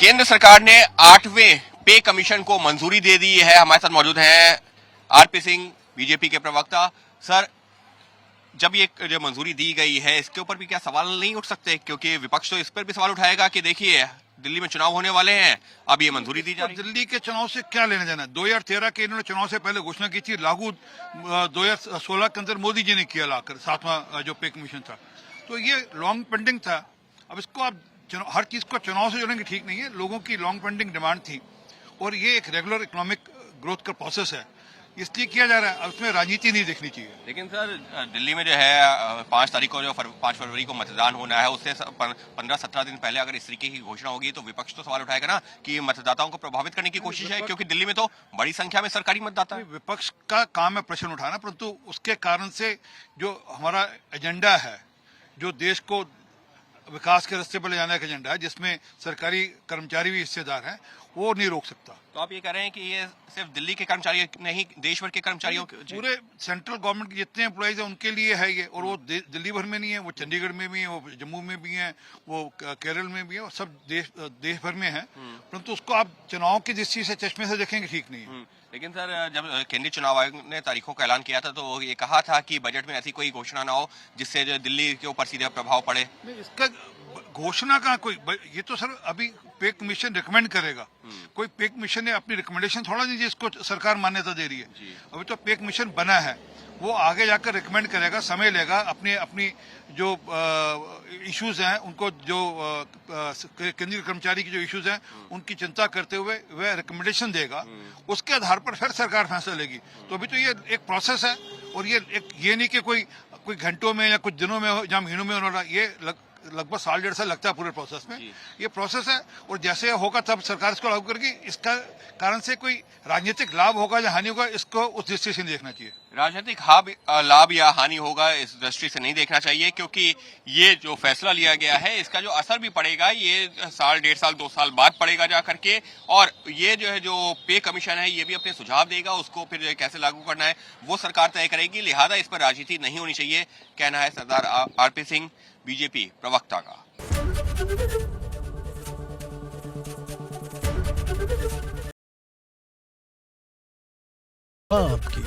केंद्र सरकार ने 8वें पे कमीशन को मंजूरी दे दी है। हमारे साथ मौजूद हैं आरपी सिंह, बीजेपी के प्रवक्ता। सर, जब ये जो मंजूरी दी गई है इसके ऊपर भी क्या सवाल नहीं उठ सकते? क्योंकि विपक्ष तो इस पर भी सवाल उठाएगा कि देखिए दिल्ली में चुनाव होने वाले हैं, अब ये मंजूरी दी जा रही है। दिल्ली के चुनाव से क्या लेना देना? 2013 के इन्होंने चुनाव से पहले घोषणा की थी, लागू 2016 के अंदर मोदी जी ने किया लाकर 7वां जो पे कमीशन था। तो ये लॉन्ग पेंडिंग था। अब इसको आप हर चीज को चुनाव से जोड़ेंगे ठीक नहीं है। लोगों की लॉन्ग पेंडिंग डिमांड थी और ये एक रेगुलर इकोनॉमिक ग्रोथ का प्रोसेस है, इसलिए किया जा रहा है। अब उसमें राजनीति नहीं देखनी चाहिए। लेकिन सर, दिल्ली में जो है 5 तारीख को जो 5 फरवरी को मतदान होना है, उससे 15-17 दिन पहले अगर इस तरीके की घोषणा होगी तो विपक्ष तो सवाल उठाएगा ना कि मतदाताओं को प्रभावित करने की कोशिश है, क्योंकि दिल्ली में तो बड़ी संख्या में सरकारी मतदाता है। विपक्ष का काम है प्रश्न उठाना, परंतु उसके कारण से जो हमारा एजेंडा है, जो देश को विकास के रास्ते पर ले जाने का एजेंडा है, जिसमें सरकारी कर्मचारी भी हिस्सेदार हैं, वो नहीं रोक सकता। तो आप ये कह रहे हैं कि ये सिर्फ दिल्ली के कर्मचारी नहीं, देश भर के कर्मचारियों पूरे सेंट्रल गवर्नमेंट के जितने एम्प्लॉइज हैं उनके लिए है ये। और वो दिल्ली भर में नहीं है, वो चंडीगढ़ में भी है, वो जम्मू में भी है, वो केरल में भी है, और सब देश भर में है। परंतु उसको आप चुनाव की दृष्टि से चश्मे से देखेंगे ठीक नहीं है। लेकिन सर, जब केंद्रीय चुनाव आयोग ने तारीखों का ऐलान किया था तो ये कहा था कि बजट में ऐसी कोई घोषणा ना हो जिससे जो दिल्ली के ऊपर सीधे प्रभाव पड़े। इसका घोषणा का कोई, ये तो सर अभी पे कमीशन रिकमेंड करेगा। कोई पे कमीशन ने अपनी रिकमेंडेशन थोड़ा नहीं जिसको सरकार मान्यता दे रही है। अभी तो पे कमीशन बना है, वो आगे जाकर रिकमेंड करेगा, समय लेगा। अपनी जो इश्यूज हैं उनको, जो केंद्रीय कर्मचारी की जो इश्यूज हैं उनकी चिंता करते हुए वह रिकमेंडेशन देगा। उसके आधार पर फिर सरकार फैसला लेगी। तो अभी तो ये एक प्रोसेस है, और ये नहीं कि कोई घंटों में या कुछ दिनों में हो या महीनों में होना। ये लगभग 1.5 साल लगता है पूरे प्रोसेस में। ये प्रोसेस है, और जैसे होगा तब सरकार इसको लागू करेगी। इसका कारण से कोई राजनीतिक लाभ होगा या हानि होगा, इसको उस दृष्टि से नहीं देखना चाहिए। राजनीतिक लाभ या हानि होगा इस दृष्टि से नहीं देखना चाहिए, क्योंकि ये जो फैसला लिया गया है इसका जो असर भी पड़ेगा ये 1.5 साल 2 साल बाद पड़ेगा जा करके। और ये जो है, जो पे कमीशन है, ये भी अपने सुझाव देगा, उसको फिर कैसे लागू करना है वो सरकार तय करेगी। लिहाजा इस पर राजनीति नहीं होनी चाहिए, कहना है सरदार आरपी सिंह, बीजेपी प्रवक्ता का। आपकी